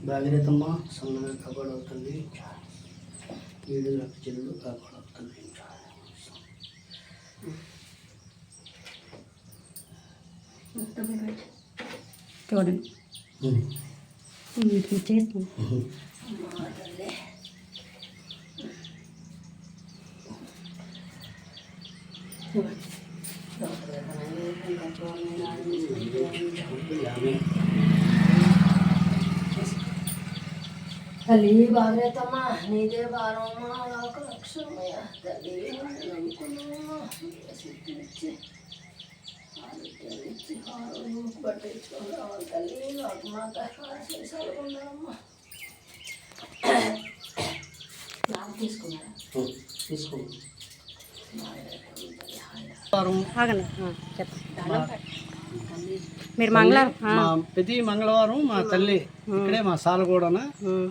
భాగీరథమ్మ సన్నగా కాపాడవుతుంది, ఏడు లక్షలు కాపాడవుతుంది. చూడండి చేస్తాం. తల్లి భాగ్యతమ్మా నీదే భారమ్మా ఒక లక్ష్మయ్య తల్లి నమ్ముకున్నామ్మా సిద్ధించి ఆరోగ్యాన్నిచ్చి పట్టించుకున్నావు తల్లి నాకు మాట చేసాలనుకున్నామ్మా. నాకు తీసుకున్నారా? తీసుకోండి. మీరు మంగళవారం ప్రతి మంగళవారం మా తల్లి ఇక్కడే మా సాలగూడన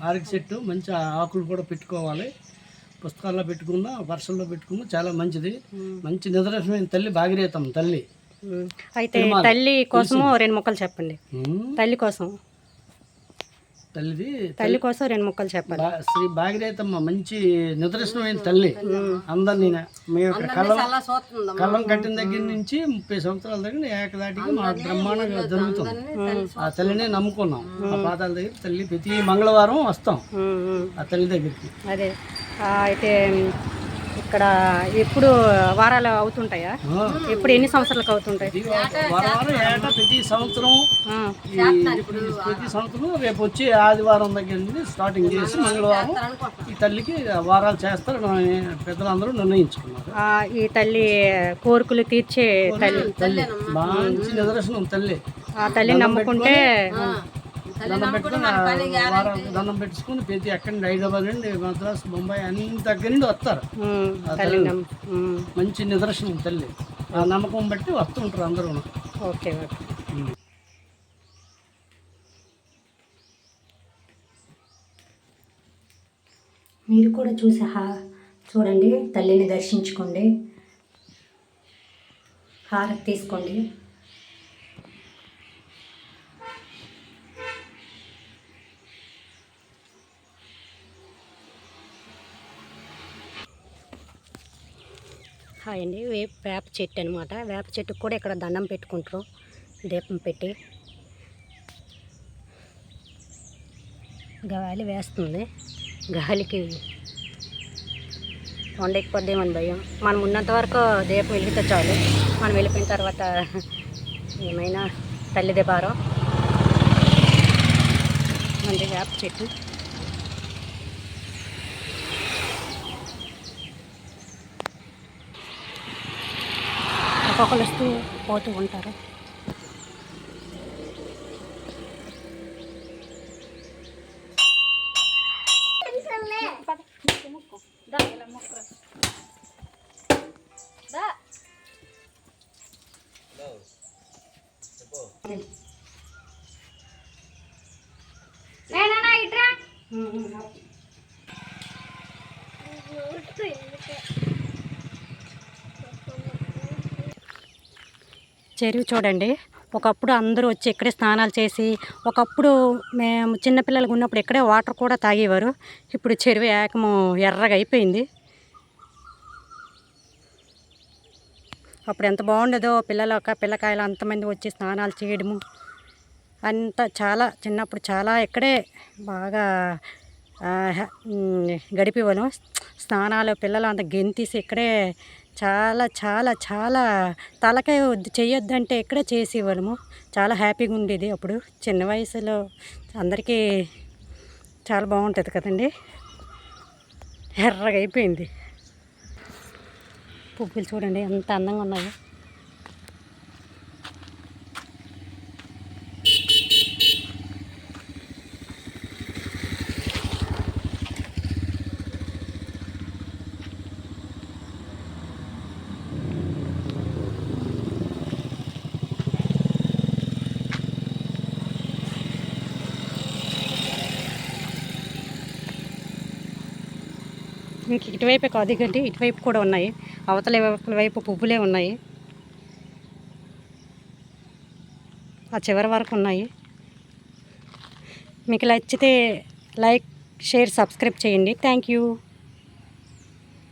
ఆరిక చెట్టు మంచి ఆకులు కూడా పెట్టుకోవాలి. పుస్తకాల్లో పెట్టుకున్నా, వర్షంలో పెట్టుకున్నా చాలా మంచిది. మంచి నిదర్శనమైన తల్లి భాగీరథమ్మ తల్లి. అయితే తల్లి కోసము 2 ముక్కలు చెప్పండి. తల్లి కోసం, తల్లి కోసం 2 ముక్కలు చెప్పండి. శ్రీ భాగీరథమ్మ మంచి నిదర్శనమైన తల్లి. అందరినీ మీ యొక్క కళ్ళం కట్టిన దగ్గర నుంచి 30 సంవత్సరాల దగ్గర ఏకదాటిగా మా బ్రహ్మాండంగా జరుగుతుంది. ఆ తల్లినే నమ్ముకున్నాం. ఆ పాదాల దగ్గర తల్లి ప్రతి మంగళవారం వస్తాం ఆ తల్లి దగ్గరికి. అదే అయితే ఇక్కడ ఎప్పుడు వారాలు అవుతుంటాయా? ఎప్పుడు ఎన్ని సంవత్సరాలకు అవుతుంటాయి? ప్రతి సంవత్సరం ప్రతి సంవత్సరం రేపు వచ్చి ఆదివారం దగ్గర నుండి స్టార్టింగ్ చేసి మంగళవారం ఈ తల్లికి వారాలు చేస్తారు పెద్దలందరూ నిర్ణయించుకున్నారు. ఈ తల్లి కోరికలు తీర్చే తల్లి, మంచి నిదర్శనం తల్లి. ఆ తల్లి నమ్ముకుంటే దండం పెట్టుకుని ప్రతి ఎక్కడి నుండి హైదరాబాద్ నుండి మద్రాసు, బొంబాయి అన్ని దగ్గర నుండి వస్తారు. మంచి నిదర్శనం తల్లి. ఆ నమ్మకం బట్టి వస్తుంటారు అందరూ. ఓకే. మీరు కూడా చూడండి, తల్లిని దర్శించుకోండి, హారతి తీసుకోండి. హాయ్ అండి. వేప చెట్టు అనమాట. వేప చెట్టుకు కూడా ఇక్కడ దండం పెట్టుకుంటారు దీపం పెట్టి. గాలి వేస్తుంది, గాలికి వండెక్కిపోద్దేమని భయం. మనం ఉన్నంత వరకు దీపం వెలిగితే చాలు. మనం వెళ్ళిపోయిన తర్వాత ఏమైనా తల్లిదే భారం. మంది వేప చెట్టు. ఒక్కొక్కరు వస్తూ పోతూ ఉంటారు. చెరువు చూడండి. ఒకప్పుడు అందరూ వచ్చి ఇక్కడే స్నానాలు చేసి, ఒకప్పుడు మేము చిన్నపిల్లలుగా ఉన్నప్పుడు ఇక్కడే వాటర్ కూడా తాగేవారు. ఇప్పుడు చెరువు ఏకము ఎర్రగా అయిపోయింది. అప్పుడు ఎంత బాగుండేదో, పిల్లకాయలు అంతమంది వచ్చి స్నానాలు చేయడము అంతా. చాలా చిన్నప్పుడు చాలా ఇక్కడే బాగా గడిపేవాళ్ళం. స్నానాలు పిల్లలు అంత గెంతీసి ఇక్కడే చాలా చాలా చాలా తలకాయ చేయొద్దంటే ఇక్కడే చేసేవాళ్ళము. చాలా హ్యాపీగా ఉండేది అప్పుడు చిన్న వయసులో. అందరికీ చాలా బాగుంటుంది కదండి. ఎర్రగా అయిపోయింది. పువ్వులు చూడండి ఎంత అందంగా ఉన్నాయో. ఇంక ఇటువైపే కాదు కంటే ఇటువైపు కూడా ఉన్నాయి, అవతల వైపు పువ్వులే ఉన్నాయి, ఆ చివరి వరకు ఉన్నాయి. మీకు నచ్చితే లైక్, షేర్, సబ్స్క్రైబ్ చేయండి. Thank you.